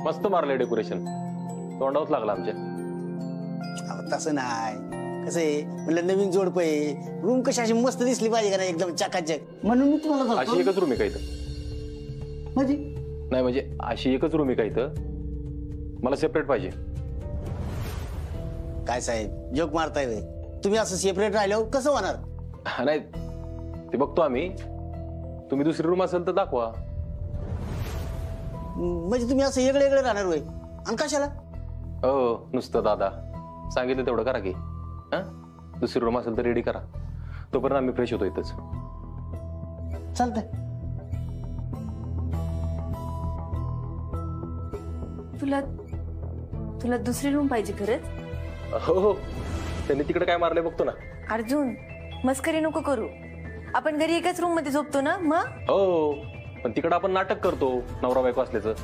मस्त मारलंय डेकोरेशन, तोंडावच लागला आमच्या. तसं नाही, कसं आहे म्हणलं नवीन जोडप आहे, रूम कशी अशी मस्त दिसली पाहिजे का नाही, एकदम चकाचक, म्हणून मी तुम्हाला अशी एकच रूम आहे का इथं? म्हणजे नाही म्हणजे अशी एकच रूम आहे का इथं? मला सेपरेट पाहिजे. काय साहेब जोक मारताय वे तुम्ही? असं सेपरेट राहिल्यावर कसं होणार? नाही ते बघतो आम्ही, तुम्ही दुसरी रूम असेल तर दाखवा. म्हणजे तुम्ही असं वेगळे वेगळे राहणार होय? आणि कशाला? हो नुसतं दादा सांगितलं तेवढं करा की. हा दुसरी रूम असेल तर रेडी करा, तोपर्यंत आम्ही फ्रेश होतो इथंच. चालतंय. तुला तुला दुसरी रूम पाहिजे खरंच? हो हो, त्यांनी तिकडे काय मारलंय बघतो ना. अर्जुन मस्करी नको करू, आपण घरी एकाच रूम मध्ये झोपतो ना मग. हो पण तिकडे आपण नाटक करतो नवरा बायको असल्याचं,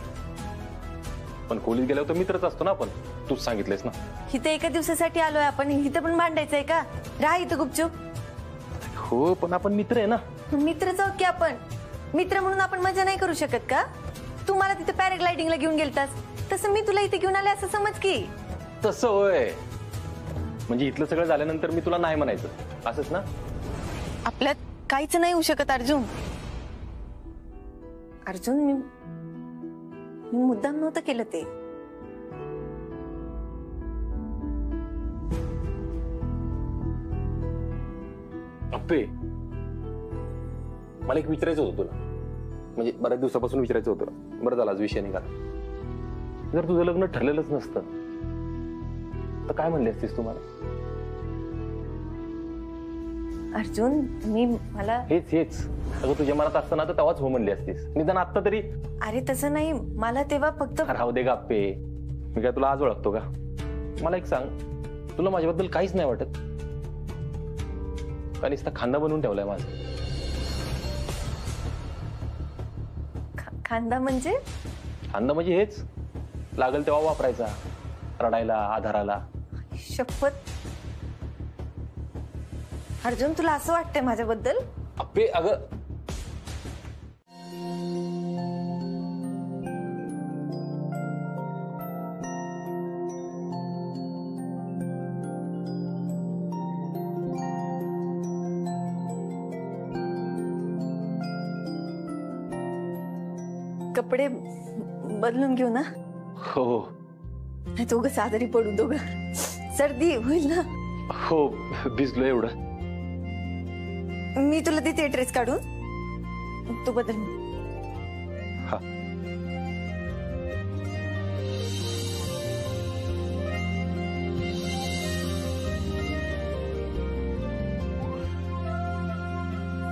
पण खोलीत गेल्यावर तर मित्रच असतो ना आपण, तूच सांगितलंयस ना. इथं एका दिवसासाठी आलोय आपण, इथं पण भांडायचंय का? राहा इथं गुपचूप. हो पण आपण मित्र आहे ना. मित्रच आहोत की आपण, मित्र म्हणून आपण मजा नाही करू शकत का? तू मला तिथे पॅराग्लायडिंगला घेऊन गेलतास, तसं मी तुला इथे घेऊन आले असं समज की. तसं होय, म्हणजे इथलं सगळं झाल्यानंतर मी तुला नाही म्हणायचं असंच ना? आपल्यात काहीच नाही होऊ शकत अर्जुन. अर्जुन मी मुद्दाम नव्हतं केलं ते. अप्पे मला एक विचारायचं होतं तुला, म्हणजे बऱ्याच दिवसापासून विचारायचं होतं. बरं झालं आज विषय निघाला. जर तुझं लग्न ठरलेलंच नसतं तर काय म्हणली असतीस तुम्हाला? अर्जुन मला हेच अगं तुझ्या मनात असतं ना तर तेव्हाच हो म्हणली असतीस, निदान आत्ता तरी. अरे तसं नाही, मला तेव्हा फक्त. राहू दे गप्पे, मी काय तुला आज ओळखतो का? मला एक सांग, तुला माझ्याबद्दल काहीच नाही वाटत का? नुसता खांदा बनवून ठेवलाय माझा. खांदा म्हणजे? खांदा म्हणजे हेच, लागल तेव्हा वापरायचा, रडायला आधाराला. शपथ अर्जुन तुला असं वाटतंय माझ्याबद्दल? अप्पे अगं कपडे बदलून घेऊ ना? हो नाही तो उगाच आजारी पडू, दोघं सर्दी होईल ना. हो भिजलो एवढं. मी तुला देते ड्रेस काढून, तू बदल. हा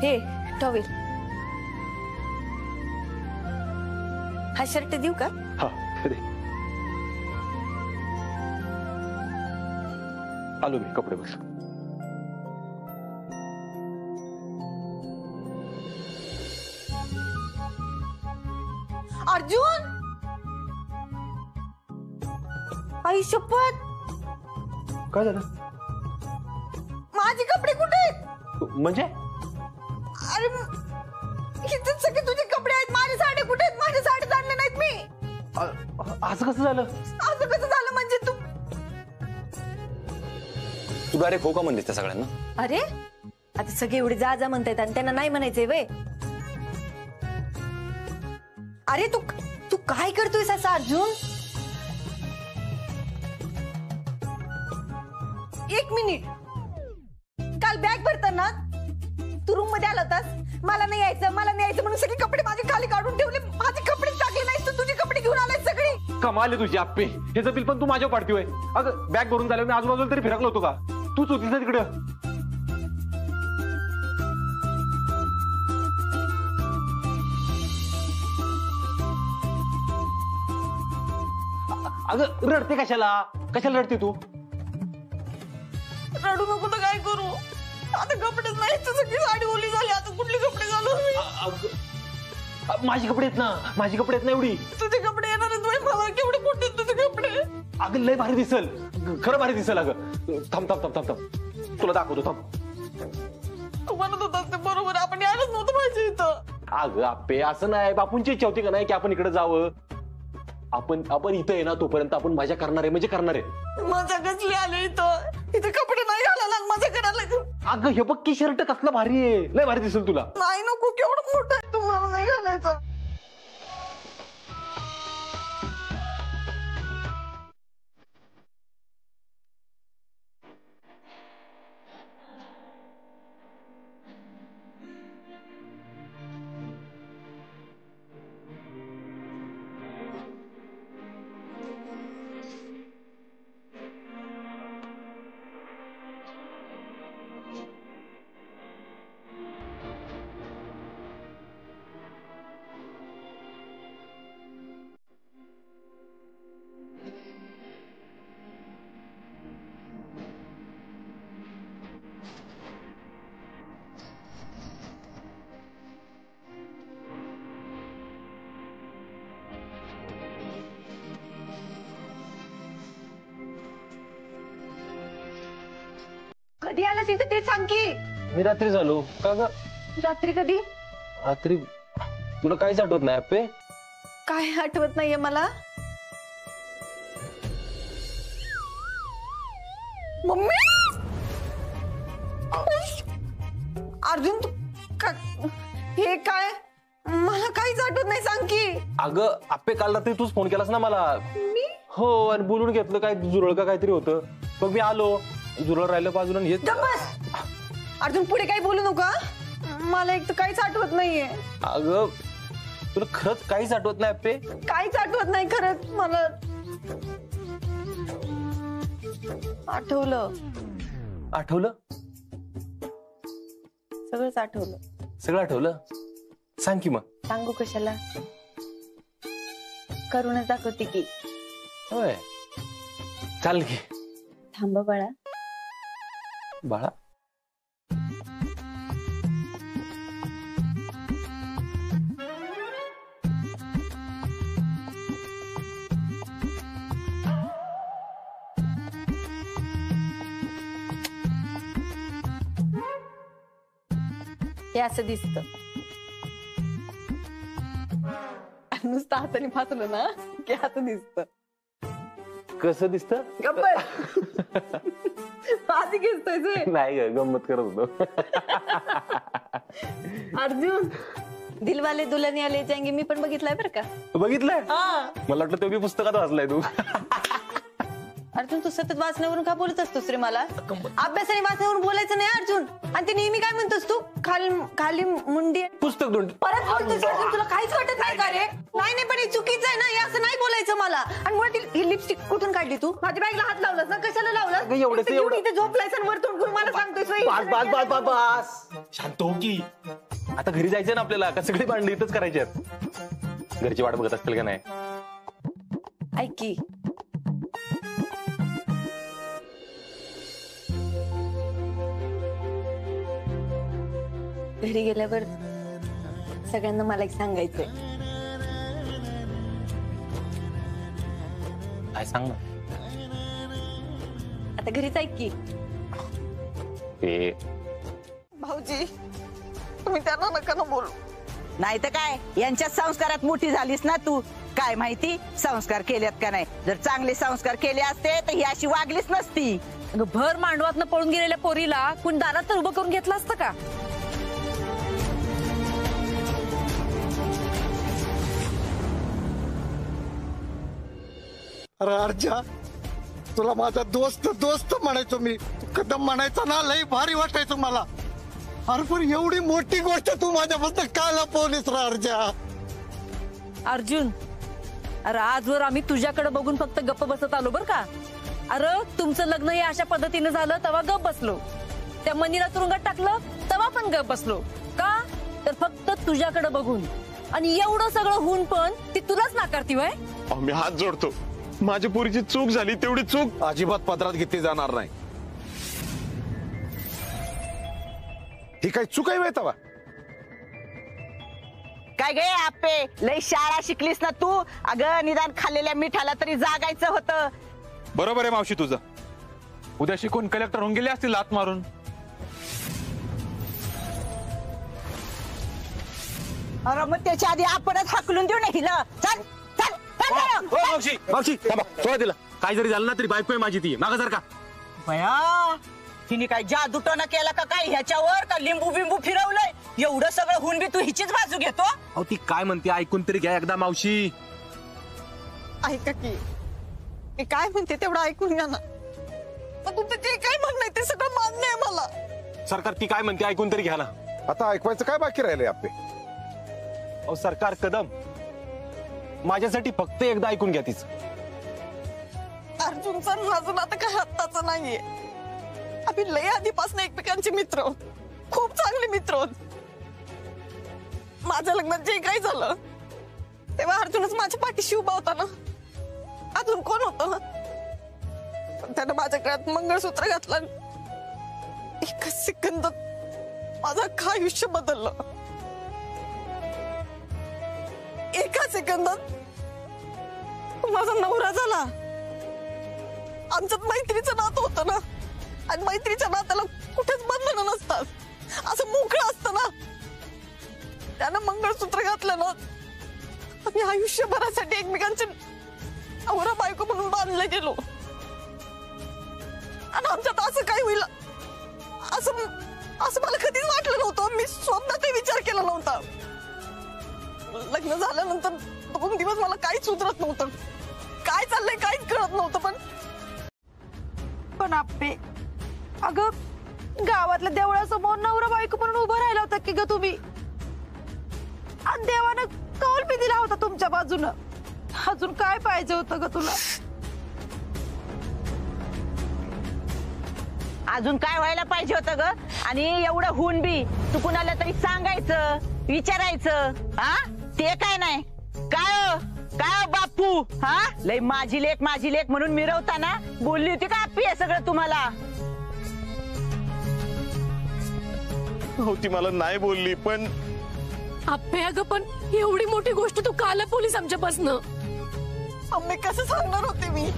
हे टॉवेल, हा शर्ट देऊ का? हा दे. आलो मी, कपडे बस. अर्जुन आई शपथ, काय झालं? माझे कपडे कुठे आहेत? म्हणजे? अरे इथे सगळे तुझे कपडे आहेत, माझे साडे कुठे आहेत? माझे साडे आणले नाहीत मी. असं कसं झालं? असं कसं झालं म्हणजे? तू डायरेक्ट हो का म्हणलीस त्या सगळ्यांना? अरे आता सगळे एवढे जा जा म्हणतायत आणि त्यांना नाही म्हणायचंय वे. अरे तू तू काय करतोयस असं अर्जुन? एक मिनिट, काल बॅग भरताना तू रूम मध्ये आला होतास, मला नाही यायचं म्हणून सगळे कपडे माझे खाली काढून ठेवले, माझे कपडे टाकले नाहीस तू, तुझे कपडे घेऊन आलाय सगळे. कमाल आहे तुझी आप्पे, ह्याचं बिल पण तू माझ्यावर पाडतोय. अगं बॅग भरून झालं, मी आजूबाजूला तरी फिरकलो होतो का? तूच होतीस ना तिकडं. अगं रडते कशाला? कशाला रडते तू? रडू नको तर काय करू? आता कपडे नाही, सगळी साडी ओली झाली, आता कुठले कपडे घालू मी? माझे कपडे आहेत ना, माझी कपडे आहेत ना एवढी. तुझे कपडे येणार आहेत, मला केवढे मोठे आहेत तुझे कपडे. अगं लय भारी दिसल, खरं भारी दिसल. अगं थांब थांब थांब थांब थांब, तुला दाखवतो थांब. तू म्हणत होतास ते बरोबर, आपण यायलाच नव्हतं पाहिजे इथं. अगं आप्पे असं नाही, बापूंची इच्छा होती का नाही की आपण इकडे जावं? आपण इथं आहे ना तोपर्यंत आपण मजा करणार आहे म्हणजे करणार आहे. मजा कसली आली इथं कपडे नाही घालायला मजा करायला. अगं हे बघ की शर्ट कसला भारी आहे, लय भारी दिसेल तुला. नाही नको केवढं मोठं आहे तुम्हाला नाही घालायचं. कधी आला तिथं ते सांग की. मी रात्री झालो का ग? रात्री कधी? रात्री तुला काहीच आठवत नाही अप्पे? काय आठवत नाहीये मला. मम्मी अर्जुन तू हे काय? मला काहीच आठवत नाही सांग की. अगं अप्पे काल रात्री तूच फोन केलास ना मला. मी हो आणि बोलून घेतलं काय जुरळ का काहीतरी होतं. मग मी आलो, जुरळ राहिलं बाजूला आणि गप्प बस. अर्जुन पुढे काही बोलू नका. मला एक तर काहीच आठवत नाहीये. अगं तुला खरंच काहीच आठवत नाही अप्पे? काहीच आठवत नाही खरंच मला. आठवलं आठवलं? सगळंच आठवलं. सगळं आठवलं? सांग की मग. सांगू कशाला, करूनच दाखवते की. होय चाल की. थांब बाळा. बाळा हे असं दिसत. नुसतं हाताने फासलं ना की असं दिसत. कसं दिसतं? आधी घेतोय नाही ग, गंमत करत होतो. अर्जुन दिलवाले दुल्हनिया ले जाएंगे मी पण बघितलाय बरं का. बघितलंय? मला वाटलं ते मी पुस्तकात वाचलाय तू. अर्जुन तू सतत वाचण्यावरून का बोलत असतोस रे मला? अभ्यासाने वाचण्यावरून बोलायचं नाही अर्जुन. आणि ते नेहमी काय म्हणतोस तू? खाली खाली मुंडी पुस्तक दोन परत बोलतोस अर्जुन. तुला काहीच वाटत नाही का रे? नाही पण हे चुकीचं आहे ना, हे असं नाही बोलायचं मला. आणि मुळात ही लिपस्टिक कुठून काढली तू? माझ्या बॅगला हात लावलास ना, कशाला लावलास? एवढं इथे झोपलायस आणि वरतून करून मला सांगतोय. शांत हो की. आता घरी जायचं ना आपल्याला, का सगळी भांडी इथंच करायची आहेत? घरची वाट बघत असतील का नाही? ऐक की, घरी गेल्यावर सगळ्यांना मला एक सांगायचंय. काय सांग ना. आता घरीच ऐक की. ते भाऊजी तुम्ही त्यांना नका ना बोलू. नाही तर काय, यांच्या संस्कारात मोठी झालीस ना तू. काय माहिती संस्कार केलेत का नाही. जर चांगले संस्कार केले असते तर ही अशी वागलीच नसती. भर मांडवातनं पळून गेलेल्या पोरीला कोण दारात तर उभं करून घेतलं असतं का? अरे अर्जा, तुला माझा दोस्त दोस्त म्हणायचो मी. तू कदम म्हणायचा ना, लई भारी वाटायचं मला. अरे पण एवढी मोठी गोष्ट तू माझ्यापासून का लपवलीस रे अर्जा? अर्जुन, अरे आजवर आम्ही तुझ्याकडे बघून फक्त गप्प बसत आलो बर का. अरे तुमचं लग्न हे अशा पद्धतीने झालं तेव्हा गप्प बसलो. त्या मनीला तुरुंगात टाकलं तेव्हा पण गप्प बसलो. का तर फक्त तुझ्याकडे बघून. आणि एवढं सगळं होऊन पण ती तुलाच नाकारती वय. मी हात जोडतो, माझ्या पोरीची चूक झाली, तेवढी चूक अजिबात पदरात घेतली जाणार नाही. ही काही चूक आहे तवा? काय गे आपे, लई शाळा शिकलीस ना तू. अगं निदान खाल्लेल्या मिठाला तरी जागायचं होतं. बरोबर आहे मावशी तुझं. उद्या शिकून कलेक्टर होऊन गेले असतील लात मारून. अरे मग त्याच्या आधी आपणच हाकलून देऊ ना हिला. चल चल. काय झालं? मावशी मावशी थांबा, सोडा तिला. काय जरी झालं ना तरी बायको आहे माझी ती, मागा जर का. बया तिने काय जादूटोना केला का काय ह्याच्यावर का लिंबू बिंबू फिरवलंय एवढं सगळं होऊन बी तू हिचीच बाजू घेतो अहो ती काय म्हणते ऐकून तरी घ्या एकदा मावशी. ऐका की मी काय म्हणते तेवढं ऐकून घ्या ना. पण तुमचं जे काय म्हणणं आहे ते सगळं मान्य आहे मला. सरकार ती काय म्हणते ऐकून तरी घ्या ना. आता ऐकवायचं काय बाकी राहिलंय आपले? अहो सरकार कदम, माझ्यासाठी फक्त एकदा ऐकून घ्या तीच. अर्जुनचा माझं नातं काय आत्ताचं नाहीये. आम्ही लय आधीपासून एकमेकांचे मित्र आहोत, खूप चांगले मित्र आहोत. माझ्या लग्नात जे काही झालं तेव्हा अर्जुनच माझ्या पाठीशी उभा होता ना. अजून कोण होतं? पण त्यानं माझ्या गळ्यात मंगळसूत्र घातलं. एकच सेकंदात माझं अख्खं आयुष्य बदललं. एका सेकंदात माझा नवरा झाला. आमच्यात मैत्रीचं नातं होतं ना, आणि मैत्रीच्या नात्याला कुठेच बंधन नसतात, असं मोकळं असतं ना. त्यानं मंगळसूत्र घातलं ना, आम्ही आयुष्यभरासाठी एकमेकांचे नवरा बायको म्हणून बांधले गेलो. आणि आमच्यात असं काय होईल असं मला कधीच वाटलं नव्हतं. मी स्वप्नातही विचार केला नव्हता. लग्न झाल्यानंतर 2 दिवस मला काहीच सुधरत नव्हतं. काय चाललंय काहीच कळत नव्हतं. पण आपे अगं गावातल्या देवळासमोर नवरा बायको म्हणून उभं राहिला होता की ग तुम्ही. आणि देवानं कौल बी दिला होता तुमच्या बाजूनं. अजून काय पाहिजे होतं ग तुला? अजून काय व्हायला पाहिजे होतं ग? आणि एवढं होऊन बी तू कुणाला तरी सांगायचं विचारायचं. हा ते काय नाही काय बापू? हा लय माझी लेक म्हणून मिरवताना बोलली होती का आप्पी हे सगळं तुम्हाला? हो ती मला नाही बोलली, पण आप्पे अगं पण एवढी मोठी गोष्ट तू काल पोलीस आमच्यापासनं. आम्ही कसं सांगणार होते? मी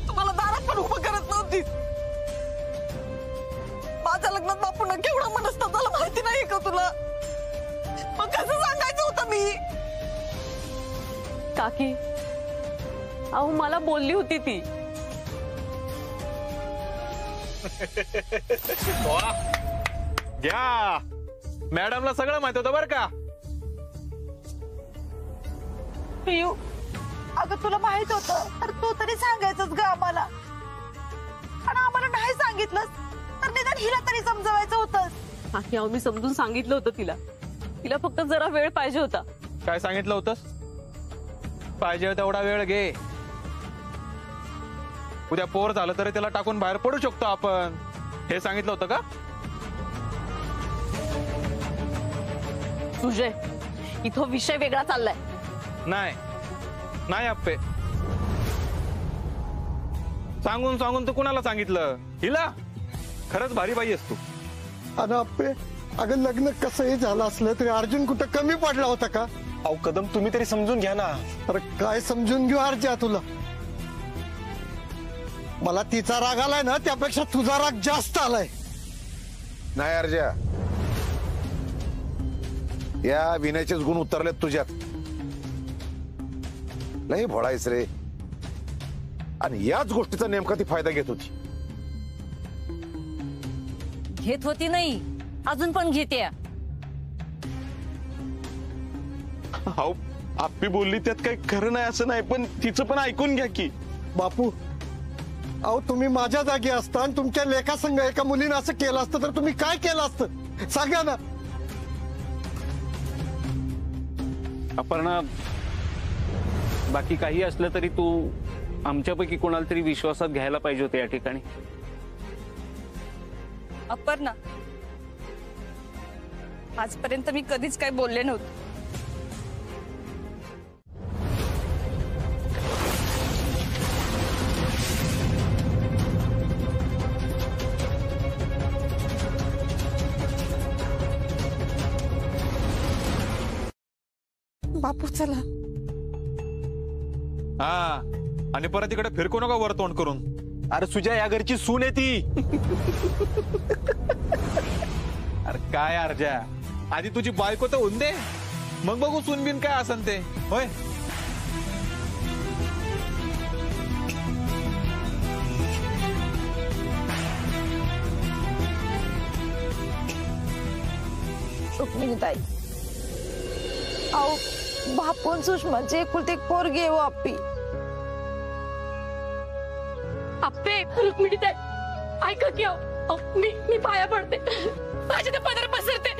तुम्हाला दारात पण उभं करत नव्हती. माझ्या लग्नात बापूंना केवढा मनस्ताप झाला माहिती नाही का तुला? मग कसं सांगायचं होतं मी? काकी अहो मला बोलली होती ती. घ्या मॅडमला सगळं माहित होतं बरं का. पियू अगं तुला माहित होतं तर तू तरी सांगायचंच ग आम्हाला. आणि आम्हाला नाही सांगितलंस तर निदान हिला तरी समजवायचं होतं. काकी अहो मी समजून सांगितलं होतं तिला फक्त जरा वेळ पाहिजे होता. काय सांगितलं होतंस? पाहिजे तेवढा वेळ घे. उद्या पोर झालं तरी त्याला टाकून बाहेर पडू शकतो आपण, हे सांगितलं होतं का? तुझे इथं विषय वेगळा चाललाय. नाही अप्पे, सांगून तू कुणाला सांगितलं? हिला? खरंच भारी बाई आहेस तू. अरे अप्पे, अगं लग्न कसंही झालं असलं तरी अर्जुन कुठं कमी पडला होता का? अहो कदम तुम्ही तरी समजून घ्या ना. अरे काय समजून घेऊ अर्जा तुला? मला तिचा राग आलाय ना त्यापेक्षा तुझा राग जास्त आलाय. नाही अर्जा, या विनयाचेच गुण उतरलेत तुझ्यात. नाही भोळायच रे. आणि याच गोष्टीचा नेमका ती फायदा घेत होती. घेत होती नाही, अजून पण घेते. अहो आप्पी बोलली त्यात काही खरं नाही असं नाही, पण तिचं पण ऐकून घ्या की. बापू अहो तुम्ही माझ्या जागी असता आणि तुमच्या लेखासंग एका मुलीने असं केलं असतं तर तुम्ही काय केलं असतं सांगा ना. अपर्णा, बाकी काही असलं तरी तू आमच्यापैकी कोणाला तरी विश्वासात घ्यायला पाहिजे होते या ठिकाणी. अपर्णा, आजपर्यंत मी कधीच काही बोलले नव्हते. बापू चला. हा, आणि परत इकडे फिरकू नका वर तोंड करून. अरे सुजा या घरची सून आहे ती. अरे काय अर्जा, आधी तुझी बायको तर होऊन दे, मग बघू सून बिन काय असन ते. होय रुक्मिणीताई अहो बापून सुषमाची एकुलती एक पोरगी आहे आप्पी. आप्पे रुक्मिणीताई ऐका की मी पाया पडते, माझे ते पदर पसरते,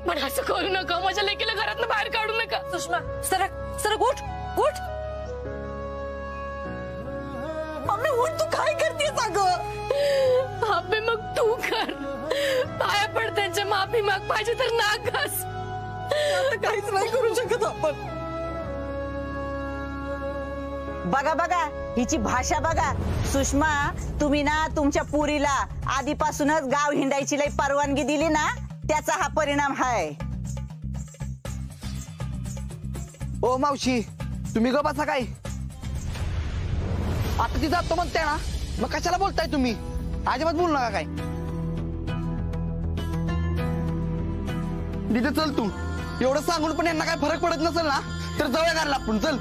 पण असं करू नका, माझ्या लेकीला घरातनं बाहेर काढू नका. सुषमा सरक सरक उठ उठ. मम्मी उठ, तू काय करतेस अगं? आप्पे मग तू कर, पाया पड, त्यांच्या माफी माग, पाहिजे तर नाक घास. आता काहीच नाही करू शकत आपण. बघा बघा हिची भाषा बघा. सुषमा तुम्ही ना तुमच्या पुरीला आधीपासूनच गाव हिंडायची लई परवानगी दिली ना, त्याचा हा परिणाम आहे. ओ मावशी तुम्ही ग बसा काय? आता ती जातो म्हणते ना, मग कशाला बोलताय तुम्ही? अजिबात बोलू नका काय. तिथे चल तू, एवढं सांगून पण यांना काय फरक पडत नसेल ना, तर जाऊया घरला आपण. चल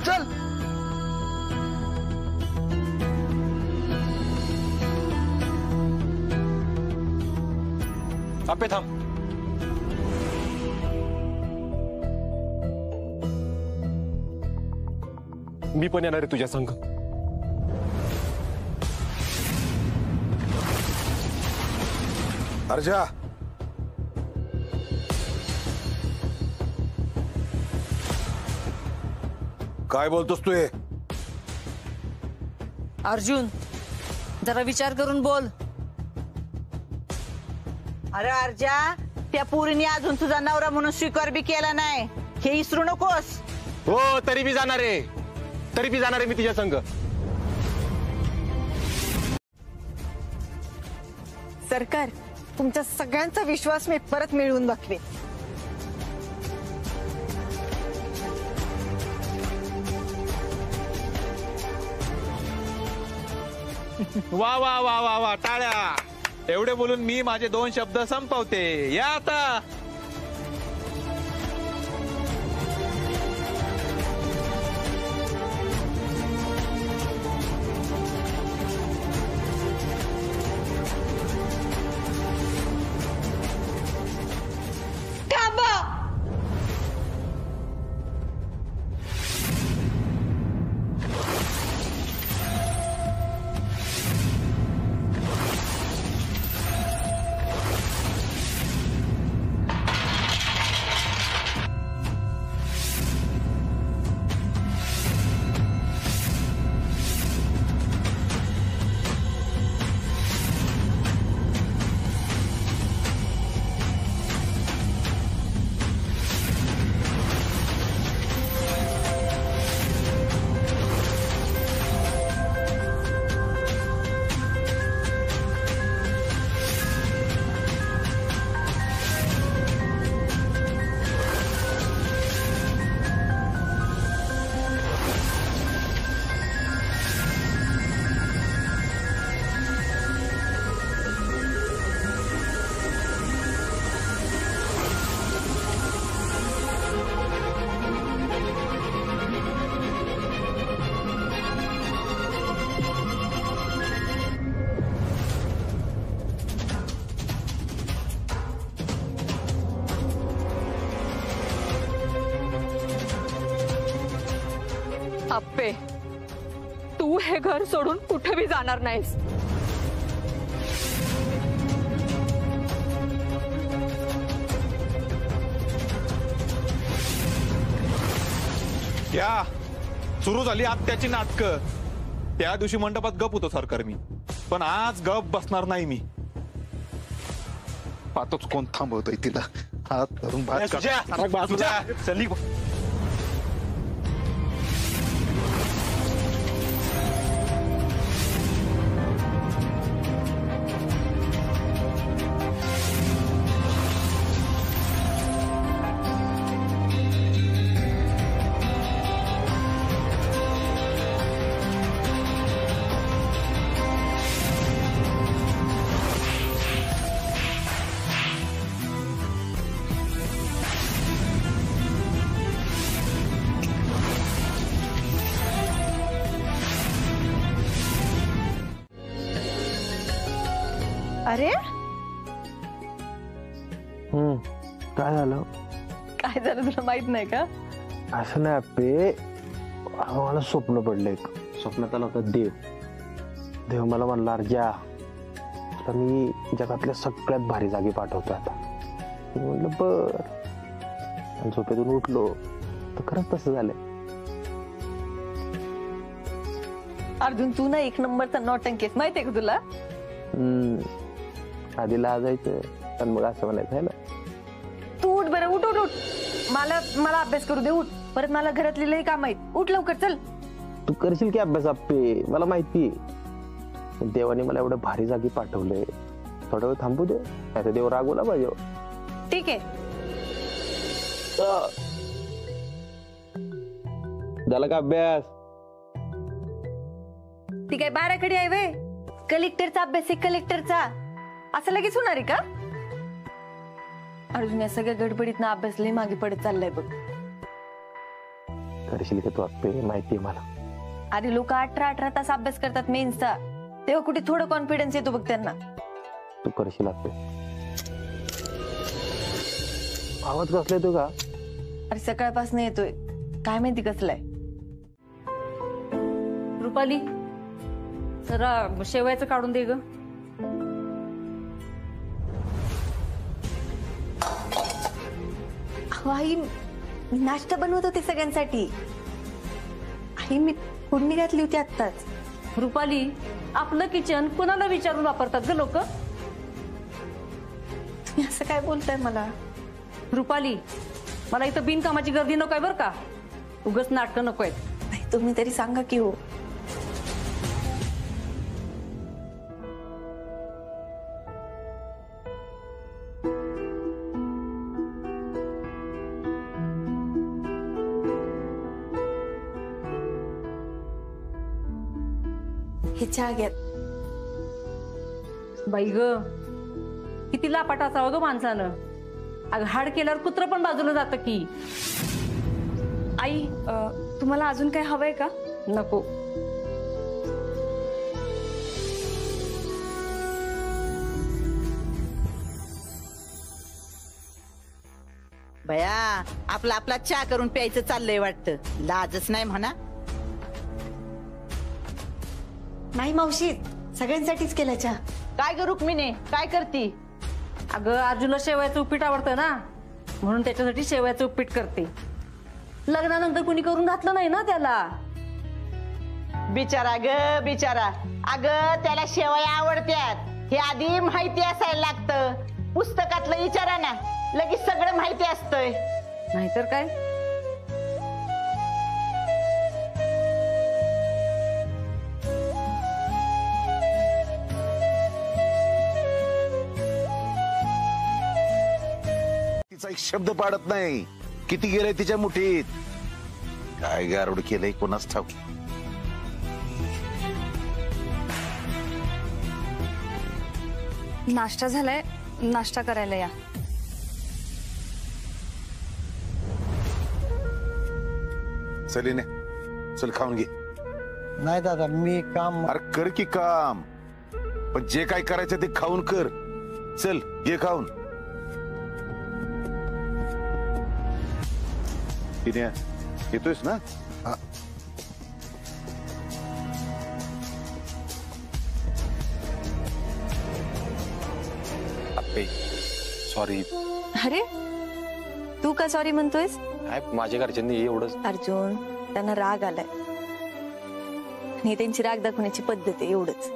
चल. आपे थांब. मी पण येणार आहे तुझ्या संग. अर्जा काय बोलतोस तू? हे अर्जुन जरा विचार करून बोल. अरे अर्जा, त्या पुरीने अजून तुझा नवरा म्हणून स्वीकार बी केला नाही, हे विसरू नकोस. हो तरी बी जाणार आहे, तरी बी जाणार आहे मी तुझ्या संग. सरकार तुमच्या सगळ्यांचा विश्वास मी परत मिळवून दाखवे. वा वा वा वा वा, टाळ्या. एवढे बोलून मी माझे 2 शब्द संपवते. या आता. थांबा. आप्पे तू हे घर सोडून कुठे भी जाणार नाहीस. या सुरू झाली आत्याची नाटकं. त्या दिवशी मंडपात गप होतो सरकार मी, पण आज गप बसणार नाही मी. पाहतोच कोण थांबवतोय तिला. हात धरून बाजूला चली. अरे काय झालं? काय झालं तुला माहित नाही का? असं नाही अप्पे, मला स्वप्न पडलं एक. स्वप्नात आला होता देव. देव मला म्हणला अर्जा तुला मी जगातल्या सगळ्यात भारी जागी पाठवतो आता. मी म्हणलं बर. आणि झोपेतून उठलो तर खरंच तसं झालंय. अर्जुन तू ना एक नंबरचा नौटंकीस माहितीये का तुला? आधी लाजायचं पण मग असं म्हणायचं आहे ना. तू उठ बरं, उठ उठ उठ. मला मला अभ्यास करू दे, उठ. परत मला घरातले लई काम आहेत, उठ लवकर चल. तू करशील की अभ्यास अप्पे, मला माहिती. देवाने मला एवढं भारी जागी पाठवलंय, थोडा वेळ थांबू दे, नाही तर देव रागवला पाहिजे. ठीक आहे. झाला का अभ्यास? ती काय 12 कडे आहे वे? कलेक्टरचा अभ्यास आहे, कलेक्टरचा. असं लगेच होणार आहे का? अर्जुन या सगळ्या गडबडीत ना अभ्यास लई मागे पडत चाललाय बघ. करशील की तू अप्पे, माहितीये मला. अरे लोक 18 तास अभ्यास करतात मेन्सचा, तेव्हा कुठे थोडं कॉन्फिडन्स येतो बघ त्यांना. तू करशील अप्पे. आवाज कसला येतो का? अरे सकाळपासून येतोय, काय माहिती कसलाय. रुपाली जरा शेवयाचं काढून दे ग. आई मी नाश्ता बनवत होते सगळ्यांसाठी. आई मी फोडणी घातली होती आत्ताच. रुपाली आपलं किचन कुणाला विचारून वापरतात ग लोक? तुम्ही असं काय बोलताय मला? रुपाली मला इथं बिनकामाची गर्दी नकोय बर का. उगाच नाटकं नकोय. तुम्ही तरी सांगा की हो. हे चहा घ्या. बाई ग किती लापाट असावं ग माणसानं. अगं हाड केल्यावर कुत्र पण बाजूला जातं की. आई तुम्हाला अजून काय हवंय का? नको. भया आपला आपला चहा करून प्यायचं चाललंय वाटतं. लाजच नाही म्हणा. नाही मावशी, सगळ्यांसाठीच केला चहा. काय ग रुक्मिणी, काय करती? अगं अर्जुनला शेवयाचं उपीट आवडतं ना, म्हणून त्याच्यासाठी शेवयाचं उपीट करते. लग्नानंतर कुणी करून घातलं नाही ना त्याला. बिचारा ग बिचारा. अगं त्याला शेवया आवडत्यात हे आधी माहिती असायला लागतं. पुस्तकातलं विचारा ना, लगेच सगळं माहिती असतंय. नाहीतर काय. तिचा एक शब्द पाडत नाही. किती गेलंय तिच्या मुठीत. काय गारड केलंय कोणाच ठाऊक. नाश्ता झालाय, नाश्ता करायला या. चलीने चल खाऊन घे. नाही दादा मी काम. अरे कर की काम, पण जे काय करायचं ते खाऊन कर. चल घे खाऊन. येतोयस ना? अप्पे सॉरी. अरे तू का सॉरी म्हणतोयस? काय माझ्या घरच्यांनी एवढंच. अर्जुन त्यांना राग आलाय आणि त्यांची राग दाखवण्याची पद्धत आहे, एवढंच.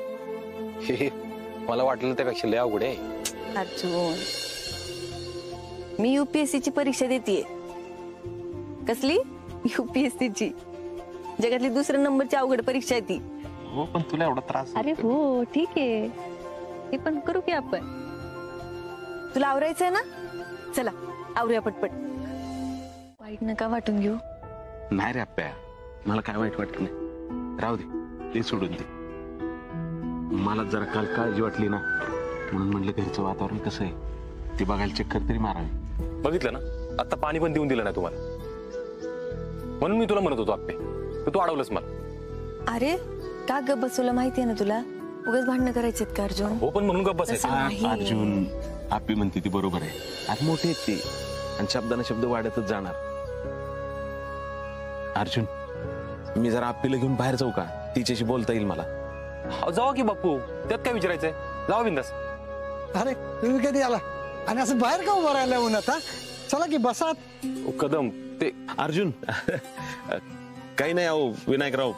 मला वाटलं त्यापेक्षा लय अवघड आहे. अर्जुन मी UPSC ची परीक्षा देतीये. कसली? UPSC ची. जगातली 2 नंबरची अवघड परीक्षा आहे ती. हो पण तुला एवढा त्रास. अरे हो ठीक आहे, हे पण करू की आपण. तुला आवरायचंय ना? चला आवरूया पटपट. वाईट नका वाटून घेऊ. नाही रे अप्प्या, मला काय वाईट वाटत नाही. राहू दे, ते सोडून दे. मला जरा काल काळजी वाटली ना, म्हणून म्हणलं घरचं वातावरण कसं आहे ते बघायला चक्कर तरी मारावी. बघितलं ना, आता पाणी पण देऊन दिलं नाही तुम्हाला, म्हणून मी तुला म्हणत होतो अप्पे, तू अडवलंस मला. अरे का गप बसवलं माहितीये ना तुला? उगाच भांडणं करायचेत का अर्जुन? हो पण म्हणून गप बसायचं. अर्जुन आप्पी म्हणते ती बरोबर आहे. आज मोठे आहेत ते, आणि शब्दाने शब्द वाढतच जाणार. अर्जुन, मी जरा आप्पीला घेऊन बाहेर जाऊ का? तिच्याशी बोलता येईल मला. जावा की बाप्पू, त्यात काय विचारायचंय? जावा बिंदास. अरे तुम्ही कधी आला आणि असं बाहेर का उभं राहिलं उन्हात? चला की बसात. कदम ते अर्जुन काही नाही. अहो विनायकराव,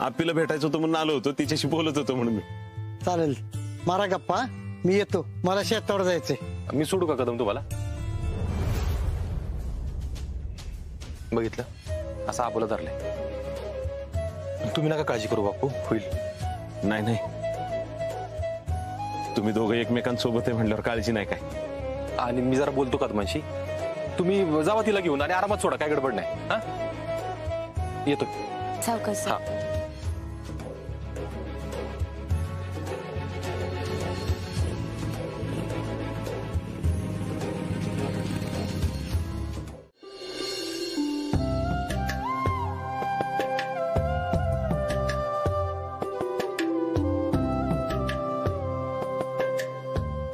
आप्पीला भेटायचं होतं म्हणून आलो होतो, तिच्याशी बोलत होतो म्हणून. मी चालेल, मारा गप्पा, मी येतो, मला शेतावर जायचंय. मी सोडू का कदम तुम्हाला? बघितलं, असं आबोला धरलंय. तुम्ही नका काळजी करू बापू, होईल. नाही नाही, तुम्ही दोघं एकमेकांसोबत आहे म्हणल्यावर काळजी नाही काय. आणि मी जरा बोलतो कदमांशी. तुम्ही जावा तिला घेऊन आणि आरामात सोडा, काय गडबड नाही. हा, येतो. सावकाश. हा.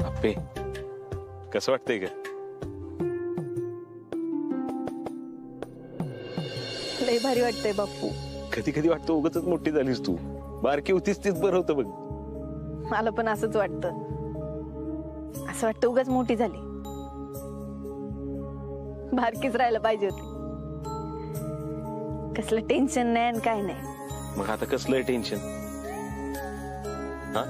आप्पे, कसं वाटतंय का? लय भारी वाटतंय बाप्पू. कधी कधी वाटतं उगाच मोठी झालीस तू. बारकी होतीस तीच बरं होतं बघ. मला पण असंच वाटतं. असं वाटतं उगाच मोठी झाली, बारकीच राहायला पाहिजे होती. कसलं टेन्शन नाही आणि काय नाही. मग आता कसलं टेन्शन? हा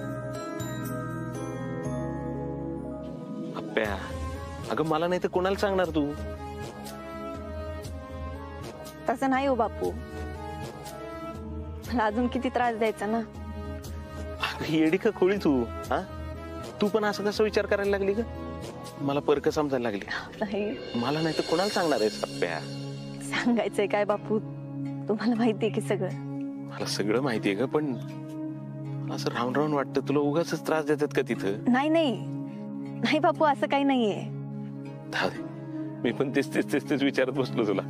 आप्प्या, अगं मला नाही तर कोणाला सांगणार तू? तसं नाही हो बापू, मला अजून किती त्रास द्यायचा ना. येडी का खोळी तू? हा, तू पण असं कसं विचार करायला लागली का? मला परक समजायला लागली. नाही, मला नाही तर कोणाला सांगणार आहेस आप्प्या? सांगायचंय काय बापू, तुम्हाला माहितीये की सगळं. मला सगळं माहितीये का, पण असं राहून राहून वाटतं तुला उगाच त्रास देतात का तिथं? नाही नाही नाही बापू, असं काही नाहीये. मी पण तेच तेच तेच तेच विचारत बसलो तुला.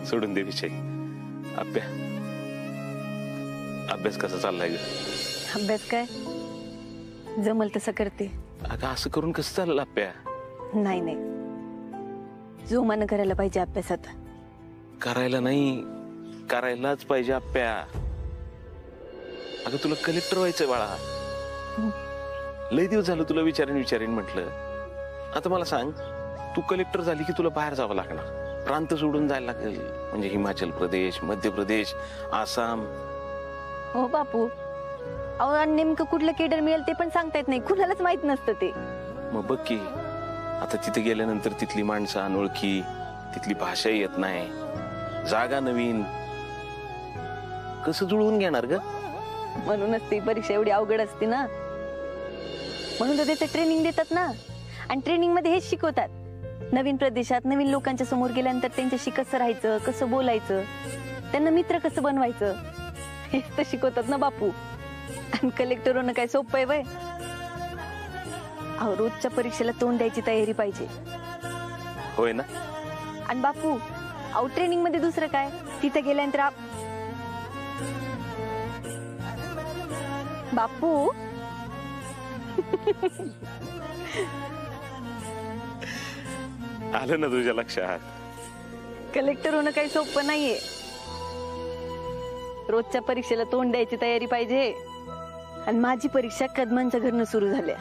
सोडून दे विषय. आप्प्या, अभ्यास कसा चाललाय ग? अभ्यास काय जमल तसं करते. अगं असं करून कसं चाललं आप्प्या? नाही नाही, जोमानं करायला पाहिजे अभ्यासात. करायला नाही, करायलाच पाहिजे आप्प्या. अगं तुला कलेक्टर व्हायचंय बाळा. लय दिवस झालं तुला विचारीन म्हटलं. आता मला सांग, तू कलेक्टर झाली की तुला बाहेर जावं लागणार, प्रांत सोडून जायला लागेल. म्हणजे हिमाचल प्रदेश, मध्य प्रदेश, आसाम. हो बापू, अहो नेमकं कुठलं केडर मिळेल ते पण सांगता येत नाही, कुणालाच माहित नसतं ते. मग बघ की, आता तिथे गेल्यानंतर तिथली माणसं अनोळखी, तिथली भाषा येत नाही, जागा नवीन, कसं जुळवून घेणार ग? म्हणूनच ती परीक्षा एवढी अवघड असते ना. म्हणून तर त्याचं ट्रेनिंग देतात ना. आणि ट्रेनिंग मध्ये हेच शिकवतात, नवीन प्रदेशात नवीन लोकांच्या समोर गेल्यानंतर त्यांच्याशी कसं राहायचं, कसं बोलायचं, त्यांना मित्र कसं बनवायचं, हेच तर शिकवतात ना बापू. आणि कलेक्टर होणं काय सोपं आहे वय? अहो रोजच्या परीक्षेला तोंड द्यायची तयारी पाहिजे. होय ना. आणि बापू, अहो ट्रेनिंग मध्ये दुसरं काय, तिथे गेल्यानंतर बापू आलं ना तुझ्या लक्षात? कलेक्टर होणं काही सोपं नाहीये. रोजच्या परीक्षेला तोंड द्यायची तयारी पाहिजे. आणि माझी परीक्षा कदमांच्या घरनं सुरू झाल्या.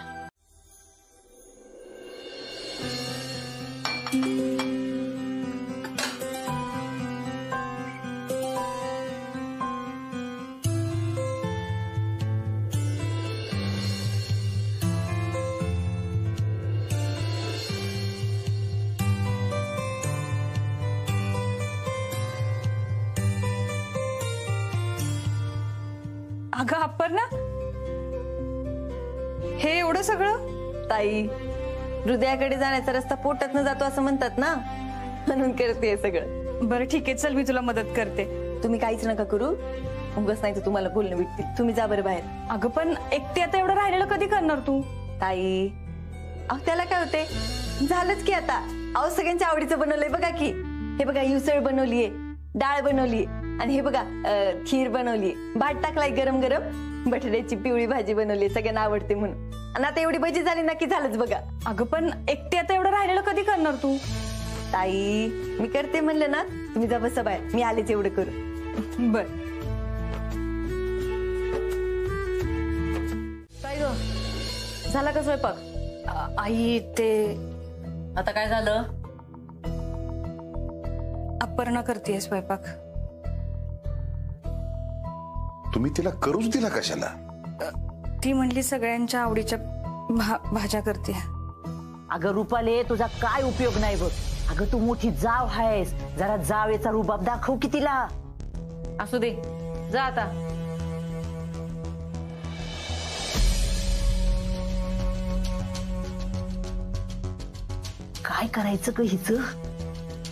अगं अपर्णा, हे एवढं सगळं? ताई, हृदयाकडे जाण्याचा रस्ता पोटात न जातो असं म्हणतात ना, म्हणून करते सगळं. बरं ठीक आहे, चल मी तुला मदत करते. तुम्ही काहीच नका करू, उगाच नाही तर तुम्हाला बोलणं भेटतील. तुम्ही जा बरं बाहेर. अगं पण एकटी आता एवढं राहिलेलं कधी करणार तू? ताई, अहो त्याला काय होते, झालंच की आता. अहो सगळ्यांच्या आवडीचं बनवलंय बघा की. हे बघा, उसळ बनवलीये, डाळ बनवलीये, आणि हे बघा खीर बनवलीये, भात टाकलाय गरम गरम, बटाट्याची पिवळी भाजी बनवली, सगळ्यांना आवडते म्हणून. आणि आता एवढी भजी झाली ना की झालंच बघा. अगं पण एकटी आता एवढं राहिलेलं कधी करणार तू? ताई मी करते म्हणलं ना, तुम्ही जा बसा बाहेर, मी आलेच एवढं करू. बर. काय ग, झाला का स्वयंपाक? आई ते आता काय झालं? अपर्णा करतेय स्वयंपाक. तुम्ही तिला करूच दिला कशाला? ती म्हणली सगळ्यांच्या आवडीच्या भाज्या करते. अगं रुपाले, तुझा काय उपयोग नाही बघ. अगं तू मोठी जाव आहेस, जरा जावेचा रुबाब दाखव की तिला. असू दे, जा आता. काय करायचं ग हिचं?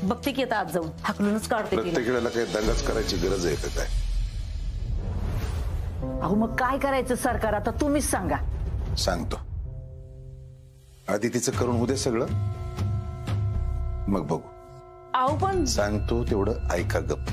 बघते की आता आज जाऊन हाकलूनच काढते. प्रत्येक वेळेला काही दंगाच करायची गरज आहे का काय? अहो मग काय करायचं सरकार, आता तुम्हीच सांगा. सांगतो. आधी तिचं करून उद्या सगळं, मग बघू. अहो पण सांगतो तेवढं ऐका गप.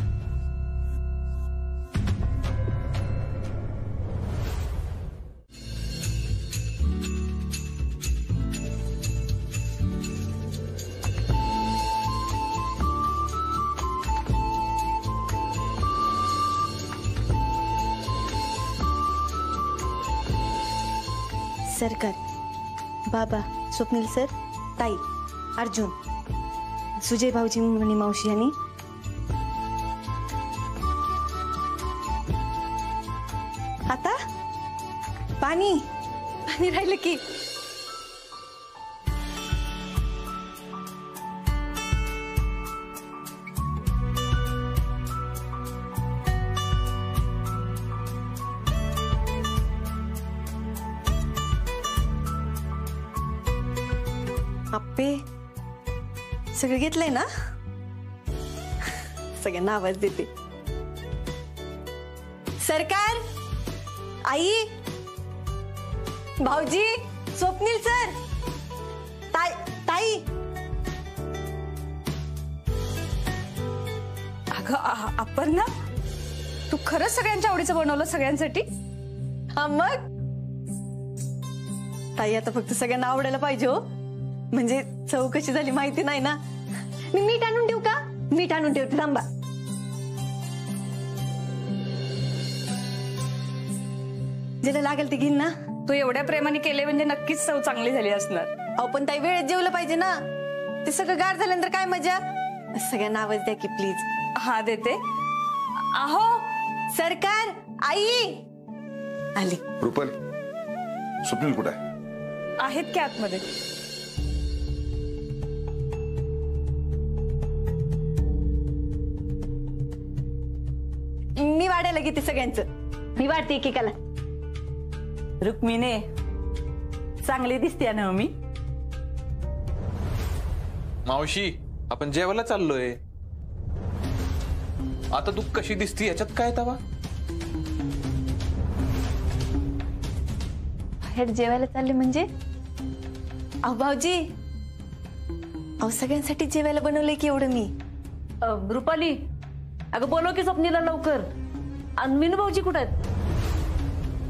सरकार, बाबा, स्वप्नील सर, ताई, अर्जुन, सुजय भाऊजी आणि मावशी यांनी आता पाणी पाणी राहिलं की. आप्पे सगळं घेतलंय ना? सगळ्यांना आवाज देते. सरकार, आई, भाऊजी, स्वप्नील सर, ताई. अगं अपर्णा, तू खरंच सगळ्यांच्या आवडीचं बनवलं सगळ्यांसाठी? हा मग ताई, आता फक्त सगळ्यांना आवडायला पाहिजे हो, म्हणजे चव कशी झाली माहिती नाही ना. मी मीठ आणून ठेवू का? मीठ आणून ठेवते, थांबा. ज्याला लागेल ते घेईन ना. तू एवढ्या प्रेमाने केले म्हणजे नक्कीच चव चांगली झाली असणार. अहो पण ताई, वेळेत जेवलं पाहिजे ना. ते सगळं गार झाल्यानंतर काय मजा. सगळ्यांना आवाज द्या की प्लीज. हा देते. अहो सरकार, आई आली. रुपल, स्वप्नील कुठे आहे? आहेत की आतमध्ये. मी वाढायला घेते सगळ्यांचं. मी वाढते एकेकाला. रुक्मिणे, चांगली दिसते ना मी. मावशी, आपण जेवायला चाललोय. आता तू कशी दिसती याच्यात काय तवा? बाहेर जेवायला चालले म्हणजे? अहो भाऊजी, अहो सगळ्यांसाठी जेवायला बनवलंय की एवढं मी. रुपाली, अगं बोलव की स्वप्नीला लवकर. आणि मीनू भाऊजी कुठे आहेत?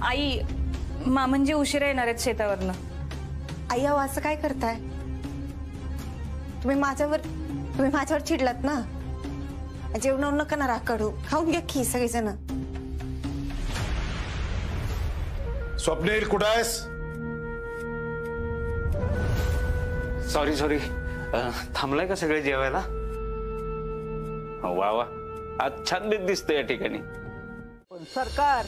आई, मामंजी उशिरा येणार आहेत शेतावरनं. आई अहो असं काय करताय तुम्ही? माझ्यावर चिडलात ना. जेवणावर नका ना राग काढू. खाऊन घ्या की सगळेजण. स्वप्नील कुठं आहेस? सॉरी थांबलाय का सगळे जेवायला? वा वा, आज छान बेत दिसतोय या ठिकाणी. पण सरकार,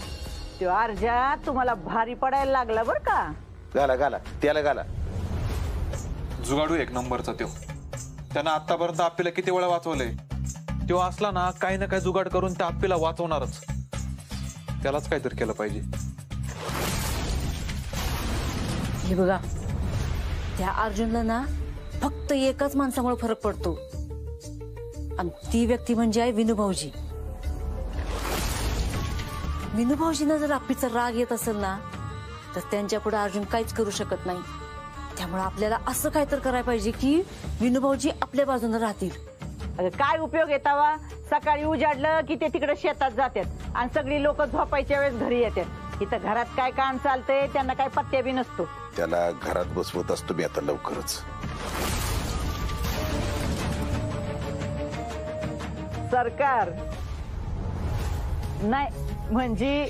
तो अर्जा तुम्हाला भारी पडायला लागला बर का. घाला त्याला घाला. जुगाडू एक नंबरचा त्यो. त्यानं आतापर्यंत आप्पीला किती वेळा वाचवलंय. तो असला ना काही ना काही जुगाड करून त्या आप्पीला वाचवणारच. त्यालाच काहीतरी केलं पाहिजे. हे बघा, त्या अर्जुनला ना फक्त एकाच माणसामुळे फरक पडतो, आणि ती व्यक्ती म्हणजे आहे विनू भाऊजी. विनू भाऊजींना जर आप्पीचा राग येत असेल ना, तर त्यांच्या पुढे अर्जुन काहीच करू शकत नाही. त्यामुळे आपल्याला असं काहीतरी करायला पाहिजे की विनू भाऊजी आपल्या बाजूने राहतील. अगं काय उपयोग येतावा? सकाळी उजाडलं की ते तिकडे शेतात जातात आणि सगळी लोक झोपायच्या वेळेस घरी येतात. इथं घरात काय काम चालतंय त्यांना काय पत्त्या बी नसतो. त्याला घरात बसवत असतो मी आता लवकरच. सरकार नाही म्हणजे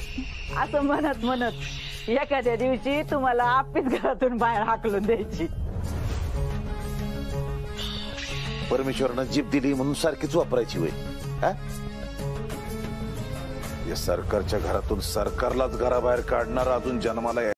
असं म्हणत म्हणत एखाद्या दिवशी तुम्हाला आपलीच घरातून बाहेर हाकलून द्यायची. परमेश्वरानं जीभ दिली म्हणून सारखीच वापरायची होय. या सरकारच्या घरातून सरकारलाच घराबाहेर काढणार अजून जन्माला